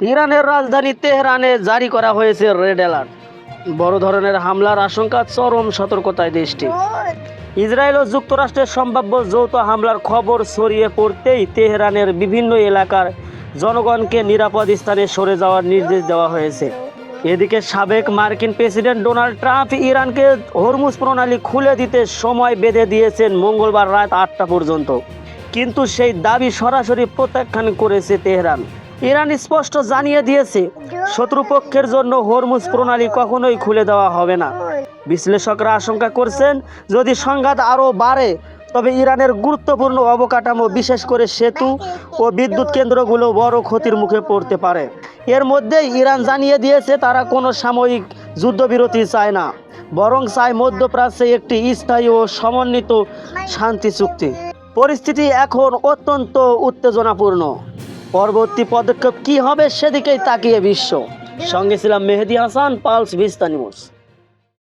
ইরানের রাজধানী তেহরানে জারি করা হয়েছে রেড অ্যালার্ট। বড় ধরনের হামলার আশঙ্কা, চরম সতর্কতায় দেশটি। ইসরায়েল ও যুক্তরাষ্ট্রের সম্ভাব্য যৌথ হামলার খবর ছড়িয়ে পড়তেই তেহরানের বিভিন্ন এলাকার জনগণকে নিরাপদ স্থানে সরে যাওয়ার নির্দেশ দেওয়া হয়েছে। এদিকে সাবেক মার্কিন প্রেসিডেন্ট ডোনাল্ড ট্রাম্প ইরানকে হরমুজ প্রণালী খুলে দিতে সময় বেঁধে দিয়েছেন মঙ্গলবার রাত 8টা পর্যন্ত, কিন্তু সেই দাবি সরাসরি প্রত্যাখ্যান করেছে তেহরান। ইরান স্পষ্ট জানিয়ে দিয়েছে, শত্রুপক্ষের জন্য হরমুজ প্রণালী কখনোই খুলে দেওয়া হবে না। বিশ্লেষকরা আশঙ্কা করছেন, যদি সংঘাত আরও বাড়ে তবে ইরানের গুরুত্বপূর্ণ অবকাঠামো, বিশেষ করে সেতু ও বিদ্যুৎ কেন্দ্রগুলো বড় ক্ষতির মুখে পড়তে পারে। এর মধ্যেই ইরান জানিয়ে দিয়েছে, তারা কোনো সাময়িক যুদ্ধবিরতি চায় না, বরং চায় মধ্যপ্রাচ্যে একটি স্থায়ী ও সমন্বিত শান্তি চুক্তি। পরিস্থিতি এখন অত্যন্ত উত্তেজনাপূর্ণ। পরবর্তী পদক্ষেপ কী হবে সেদিকেই তাকিয়ে বিশ্ব। সঙ্গে ছিলাম Mehedi Hasan, pulse vista news.